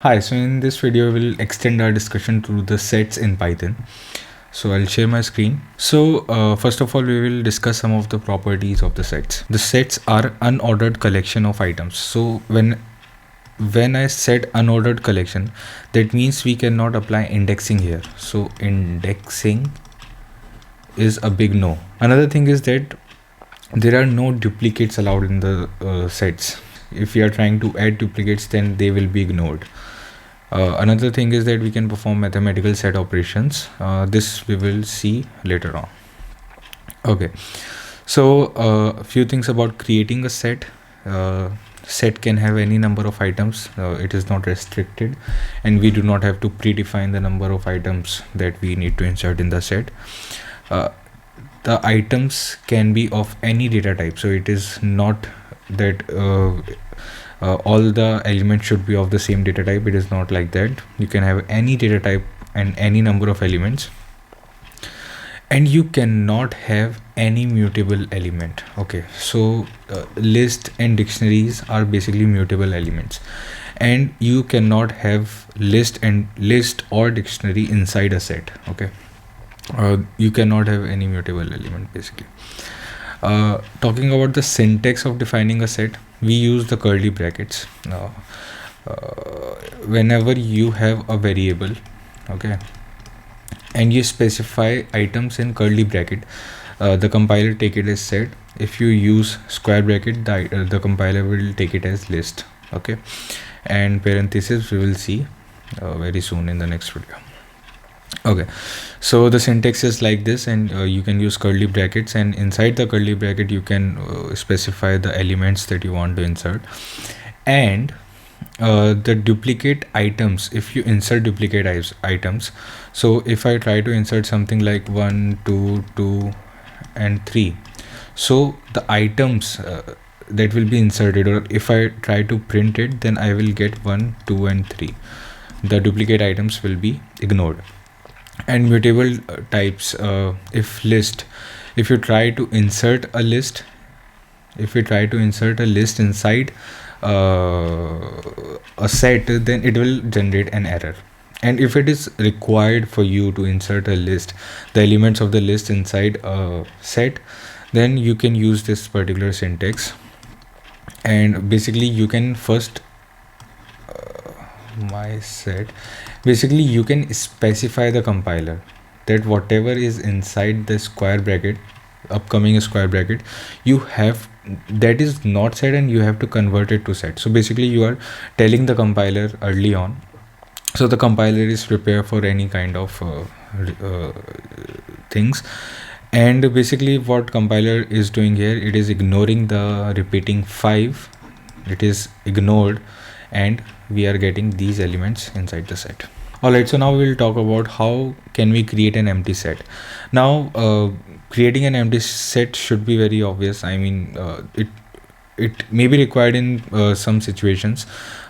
Hi, so in this video we'll extend our discussion to the sets in Python. So I'll share my screen. So first of all, we will discuss some of the properties of the sets. The sets are unordered collection of items. So when I said unordered collection, that means we cannot apply indexing here. So indexing is a big no. Another thing is that there are no duplicates allowed in the sets. If we are trying to add duplicates, then they will be ignored. Another thing is that we can perform mathematical set operations. This we will see later on. Okay, so a few things about creating a set. Set can have any number of items. It is not restricted, and we do not have to predefine the number of items that we need to insert in the set. The items can be of any data type, so it is not that all the elements should be of the same data type. It is not like that. You can have any data type and any number of elements, and you cannot have any mutable element. Okay, so list and dictionaries are basically mutable elements, and you cannot have list or dictionary inside a set. Okay, you cannot have any mutable element basically. Talking about the syntax of defining a set, we use the curly brackets. Whenever you have a variable, okay, and you specify items in curly bracket, the compiler take it as set. If you use square bracket, the compiler will take it as list. Okay, and parenthesis we will see very soon in the next video. Okay, so the syntax is like this, and you can use curly brackets, and inside the curly bracket you can specify the elements that you want to insert. And the duplicate items, if you insert duplicate items, so if I try to insert something like 1 2 2 and 3, so the items that will be inserted, or if I try to print it, then I will get 1 2 and 3. The duplicate items will be ignored. And mutable types, if you try to insert a list inside a set, then it will generate an error. And if it is required for you to insert the elements of the list inside a set, then you can use this particular syntax. And basically you can first basically you can specify the compiler that whatever is inside the square bracket, upcoming square bracket, that is not set, and you have to convert it to set. So basically you are telling the compiler early on, so the compiler is prepared for any kind of things. And basically what compiler is doing here, it is ignoring the repeating 5. It is ignored, and we are getting these elements inside the set. Alright, so now we will talk about how can we create an empty set. Now creating an empty set should be very obvious. I mean, it may be required in some situations.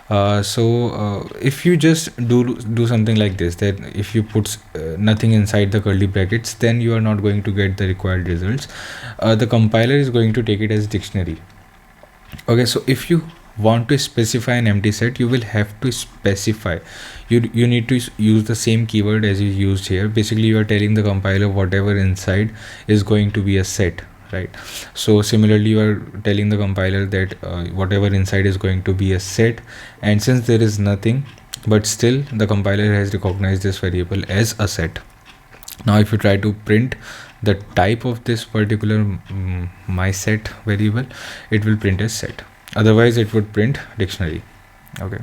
So if you just do something like this, that if you put nothing inside the curly brackets, then you are not going to get the required results. The compiler is going to take it as dictionary. Okay, so if you want to specify an empty set, you will have to specify, you need to use the same keyword as you used here. Basically you are telling the compiler whatever inside is going to be a set, right? So similarly you are telling the compiler that whatever inside is going to be a set, and since there is nothing, but still the compiler has recognized this variable as a set. Now if you try to print the type of this particular my set variable, it will print as set. Otherwise it would print dictionary. Okay,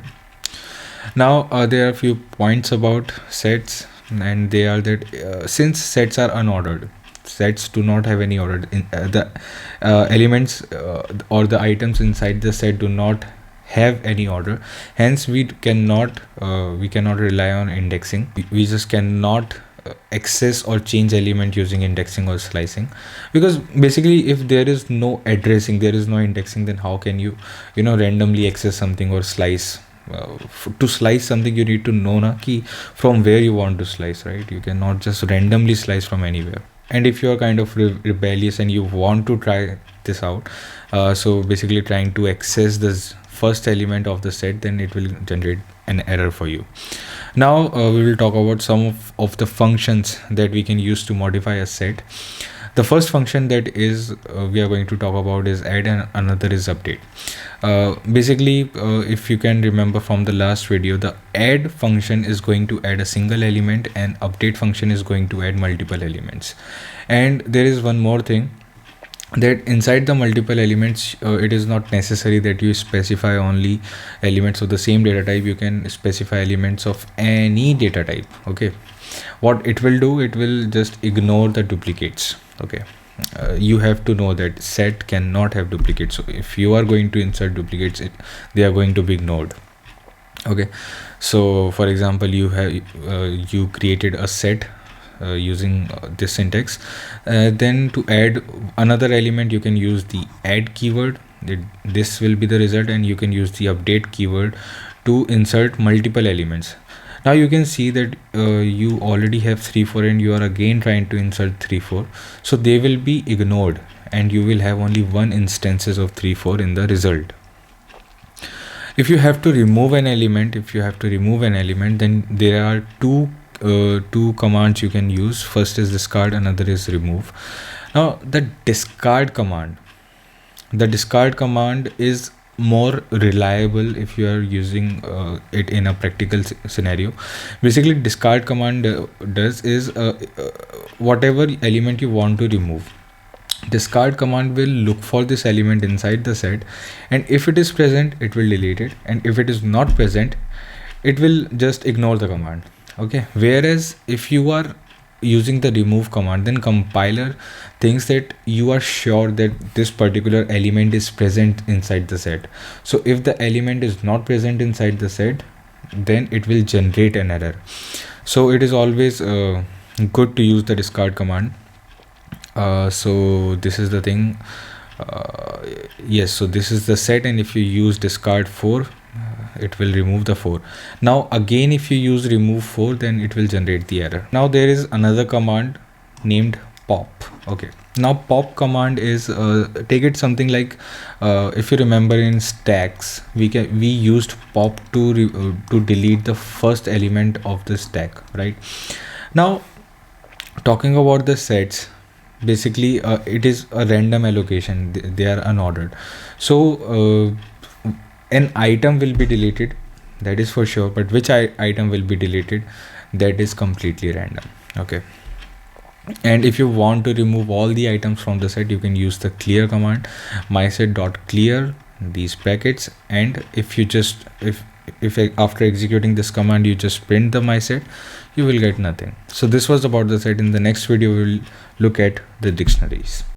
now there are a few points about sets, and they are that since sets are unordered, sets do not have any order. The elements or the items inside the set do not have any order, hence we cannot rely on indexing. We just cannot access or change element using indexing or slicing, because basically if there is no addressing, there is no indexing, then how can you randomly access something or slice? To slice something, you need to know ki from where you want to slice, right? You cannot just randomly slice from anywhere. And if you are kind of rebellious and you want to try this out, so basically trying to access this first element of the set, then it will generate an error for you. Now we will talk about some of the functions that we can use to modify a set. The first function that is we are going to talk about is add, and another is update. Basically, if you can remember from the last video, the add function is going to add a single element and update function is going to add multiple elements. And there is one more thing, that inside the multiple elements, it is not necessary that you specify only elements of the same data type. You can specify elements of any data type. Okay, what it will do, it will just ignore the duplicates. Okay, you have to know that set cannot have duplicates, so if you are going to insert duplicates, they are going to be ignored. Okay, so for example, you have you created a set using this syntax, then to add another element you can use the add keyword. This will be the result, and you can use the update keyword to insert multiple elements. Now you can see that you already have 3 4 and you are again trying to insert 3 4, so they will be ignored and you will have only one instances of 3 4 in the result. If you have to remove an element, then there are two commands you can use. First is discard, another is remove. Now the discard command is more reliable if you are using it in a practical scenario. Basically, discard command does is whatever element you want to remove, discard command will look for this element inside the set, and if it is present it will delete it, and if it is not present it will just ignore the command. Okay, whereas if you are using the remove command, then compiler thinks that you are sure that this particular element is present inside the set. So if the element is not present inside the set, then it will generate an error. So it is always good to use the discard command. So this is the thing. Yes, so this is the set, and if you use discard 4, it will remove the 4. Now again, if you use remove 4, then it will generate the error. Now there is another command named pop. Okay, now pop command is take it something like if you remember in stacks, we used pop to delete the first element of the stack, right? Now talking about the sets, basically it is a random allocation, they are unordered. So an item will be deleted, that is for sure, but which item will be deleted, that is completely random. Okay, and if you want to remove all the items from the set, you can use the clear command, myset.clear these brackets, and if you just if after executing this command you just print the myset, you will get nothing. So this was about the set. In the next video we will look at the dictionaries.